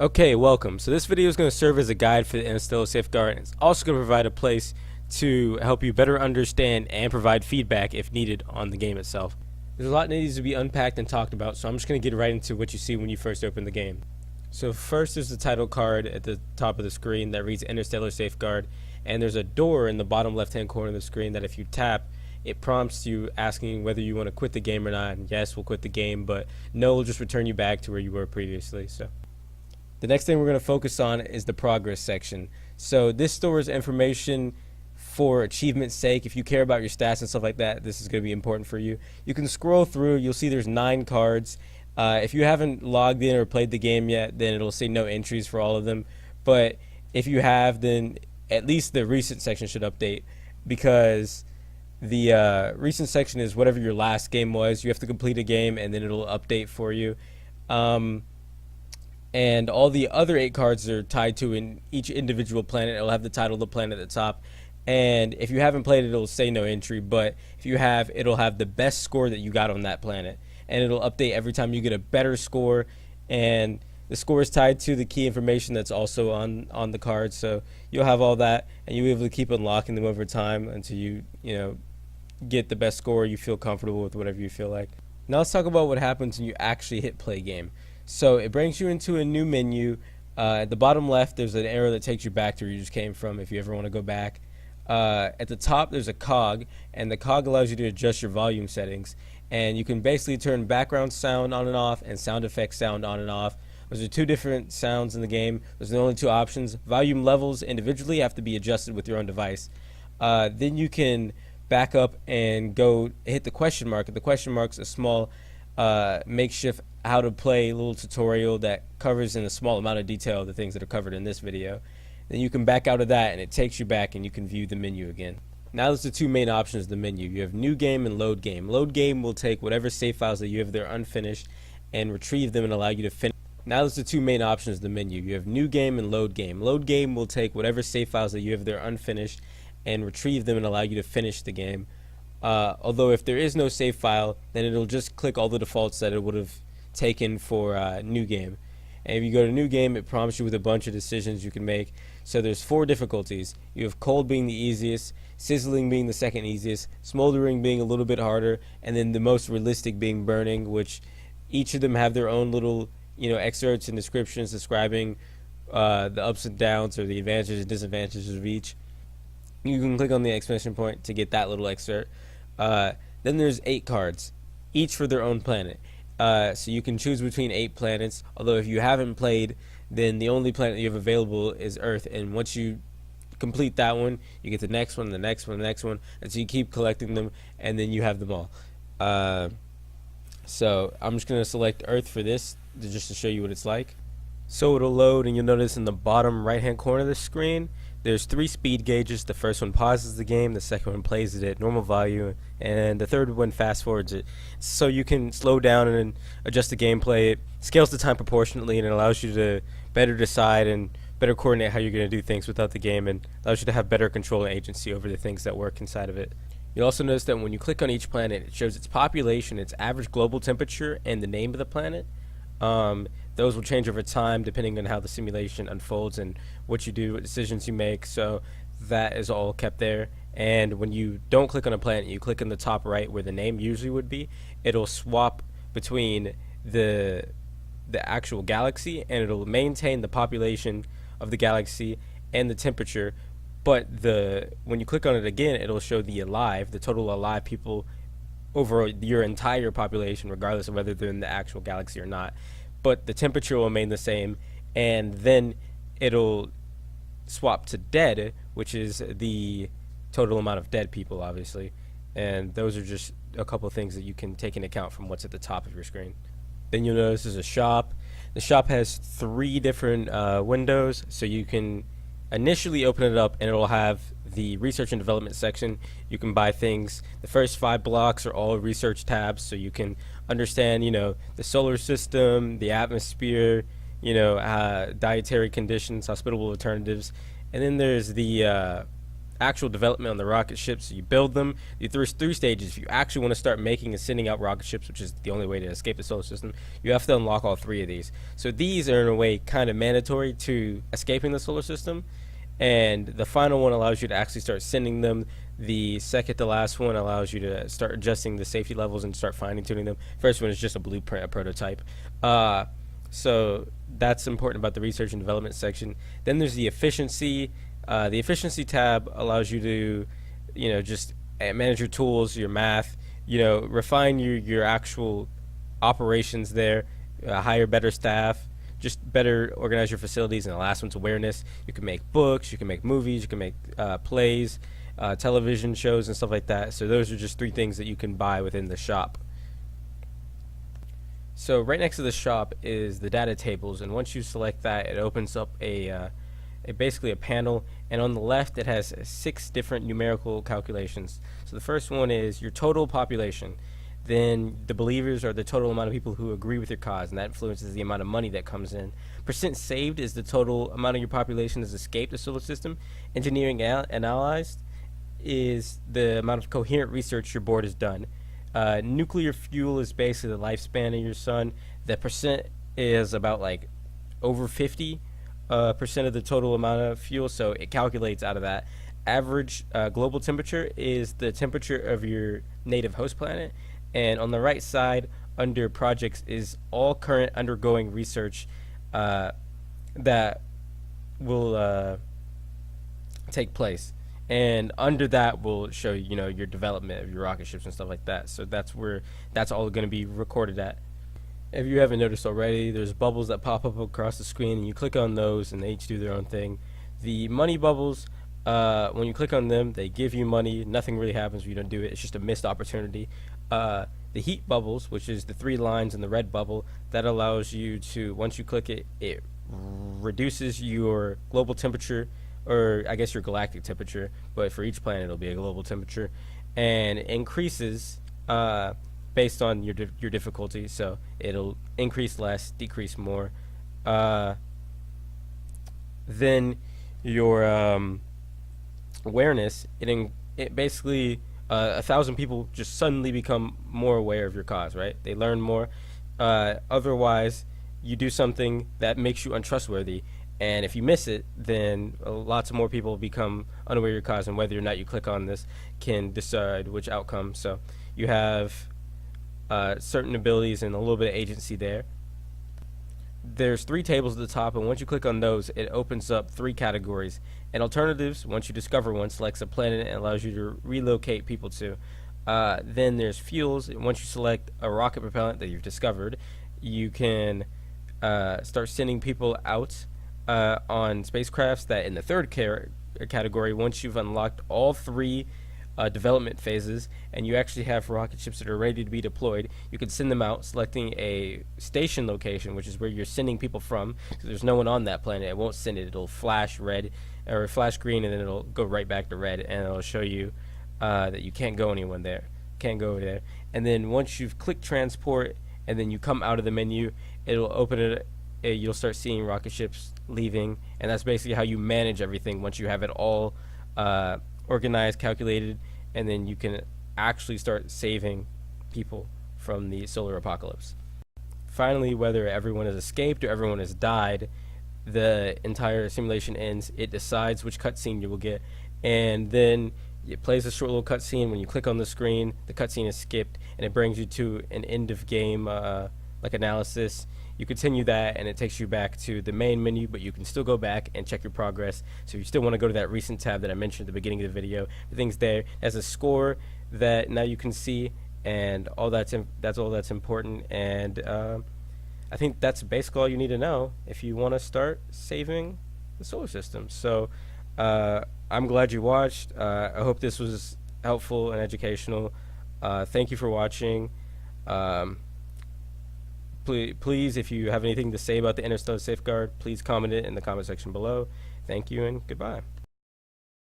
Okay, welcome. So this video is going to serve as a guide for the Interstellar Safeguard, and it's also going to provide a place to help you better understand and provide feedback if needed on the game itself. There's a lot that needs to be unpacked and talked about, so I'm just going to get right into what you see when you first open the game. So first there's the title card at the top of the screen that reads Interstellar Safeguard, and there's a door in the bottom left hand corner of the screen that if you tap, it prompts you asking whether you want to quit the game or not. And yes, we'll quit the game, but no, we'll just return you back to where you were previously. So the next thing we're going to focus on is the progress section. So this stores information for achievement's sake. If you care about your stats and stuff like that, this is going to be important for you. You can scroll through, you'll see there's 9 cards. If you haven't logged in or played the game yet, then it'll say no entries for all of them. But if you have, then at least the recent section should update, because the recent section is whatever your last game was. You have to complete a game and then it'll update for you. And all the other 8 cards are tied to in each individual planet. It'll have the title of the planet at the top. And if you haven't played it, it'll say no entry. But if you have, it'll have the best score that you got on that planet. And it'll update every time you get a better score. And the score is tied to the key information that's also on the card. So you'll have all that, and you'll be able to keep unlocking them over time until you get the best score. You feel comfortable with whatever you feel like. Now let's talk about what happens when you actually hit play game. So it brings you into a new menu. At the bottom left, there's an arrow that takes you back to where you just came from if you ever want to go back. At the top, there's a cog, and the cog allows you to adjust your volume settings. And you can basically turn background sound on and off and sound effects sound on and off. Those are 2 different sounds in the game. Those are the only 2 options. Volume levels individually have to be adjusted with your own device. Then you can back up and go hit the question mark. The question mark's a small makeshift how to play little tutorial that covers in a small amount of detail the things that are covered in this video. Then you can back out of that and it takes you back and you can view the menu again. Now there's the 2 main options of the menu. You have new game and load game. Load game will take whatever save files that you have there unfinished and retrieve them and allow you to finish. Now there's the 2 main options of the menu. You have new game and load game. Load game will take whatever save files that you have there unfinished and retrieve them and allow you to finish the game. Although if there is no save file, then it'll just click all the defaults that it would have taken for new game. And if you go to new game, it prompts you with a bunch of decisions you can make. So there's 4 difficulties. You have cold being the easiest, sizzling being the second easiest, smoldering being a little bit harder, and then the most realistic being burning, which each of them have their own little excerpts and descriptions describing the ups and downs or the advantages and disadvantages of each. You can click on the exclamation point to get that little excerpt. Then there's 8 cards, each for their own planet. So you can choose between 8 planets, although if you haven't played, then the only planet you have available is Earth, and once you complete that one, you get the next one, the next one, the next one, and so you keep collecting them, and then you have them all. So I'm just going to select Earth for this, just to show you what it's like. So it'll load, and you'll notice in the bottom right hand corner of the screen, there's 3 speed gauges. The first one pauses the game, the second one plays it at normal value, and the third one fast forwards it. So you can slow down and adjust the gameplay. It scales the time proportionately, and it allows you to better decide and better coordinate how you're going to do things without the game, and allows you to have better control and agency over the things that work inside of it. You'll also notice that when you click on each planet, it shows its population, its average global temperature, and the name of the planet. Those will change over time depending on how the simulation unfolds and what you do, what decisions you make. So that is all kept there. And when you don't click on a planet, you click in the top right where the name usually would be, it'll swap between the actual galaxy, and it'll maintain the population of the galaxy and the temperature. But when you click on it again, it'll show the total alive people over your entire population, regardless of whether they're in the actual galaxy or not. But the temperature will remain the same, and then it'll swap to dead, which is the total amount of dead people, obviously. And those are just a couple of things that you can take into account from what's at the top of your screen. Then you'll notice there's a shop. The shop has 3 different windows, so you can initially open it up and it'll have the research and development section. You can buy things. The first 5 blocks are all research tabs, so you can understand the solar system, the atmosphere, dietary conditions, hospitable alternatives. And then there's the actual development on the rocket ships. So you build them. There's three stages. If you actually want to start making and sending out rocket ships, which is the only way to escape the solar system, you have to unlock all three of these. So these are in a way kind of mandatory to escaping the solar system. And the final one allows you to actually start sending them. The second to last one allows you to start adjusting the safety levels and start fine tuning them. First one is just a blueprint, a prototype. So that's important about the research and development section. Then there's the efficiency. The efficiency tab allows you to, just manage your tools, your math, refine your actual operations there, hire better staff, just better organize your facilities. And the last one's awareness. You can make books, you can make movies, you can make plays, television shows and stuff like that. So those are just three things that you can buy within the shop. So right next to the shop is the data tables, and once you select that, it opens up basically a panel, and on the left it has 6 different numerical calculations. So the first one is your total population. Then the believers are the total amount of people who agree with your cause, and that influences the amount of money that comes in. Percent saved is the total amount of your population has escaped the solar system. Engineering analyzed is the amount of coherent research your board has done. Nuclear fuel is basically the lifespan of your sun. The percent is about like over 50% of the total amount of fuel, so it calculates out of that. Average global temperature is the temperature of your native host planet. And on the right side, under projects, is all current undergoing research that will take place. And under that will show your development of your rocket ships and stuff like that. So that's all going to be recorded at. If you haven't noticed already, there's bubbles that pop up across the screen, and you click on those, and they each do their own thing. The money bubbles, when you click on them, they give you money. Nothing really happens when you don't do it. It's just a missed opportunity. The heat bubbles, which is the 3 lines in the red bubble, that allows you to, once you click it, it reduces your global temperature, or I guess your galactic temperature, but for each planet it'll be a global temperature, and increases based on your difficulty. So it'll increase less, decrease more. Then your awareness, it basically 1,000 people just suddenly become more aware of your cause, right? They learn more. Otherwise, you do something that makes you untrustworthy, and if you miss it, then lots of more people become unaware of your cause, and whether or not you click on this can decide which outcome. So you have certain abilities and a little bit of agency there. There's 3 tables at the top, and once you click on those, it opens up 3 categories. And alternatives, once you discover one, selects a planet and allows you to relocate people to. Then there's fuels, and once you select a rocket propellant that you've discovered, you can start sending people out on spacecrafts. That in the 3rd category, once you've unlocked all 3 development phases, and you actually have rocket ships that are ready to be deployed, you can send them out, selecting a station location, which is where you're sending people from. So there's no one on that planet. It won't send it. It'll flash red or flash green, and then it'll go right back to red, and it'll show you that you can't go there. And then once you've clicked transport, and then you come out of the menu, it'll open it. You'll start seeing rocket ships leaving, and that's basically how you manage everything once you have it all organized, calculated, and then you can actually start saving people from the solar apocalypse. Finally, whether everyone has escaped or everyone has died, the entire simulation ends. It decides which cutscene you will get, and then it plays a short little cutscene. When you click on the screen, the cutscene is skipped, and it brings you to an end of game like analysis. You continue that, and it takes you back to the main menu, but you can still go back and check your progress. So if you still want to go to that recent tab that I mentioned at the beginning of the video, everything's there. There's a score that now you can see, and all that's all that's important. And I think that's basically all you need to know if you want to start saving the solar system. So I'm glad you watched. I hope this was helpful and educational. Thank you for watching. Please, if you have anything to say about the Interstellar Safeguard, please comment it in the comment section below. Thank you, and goodbye.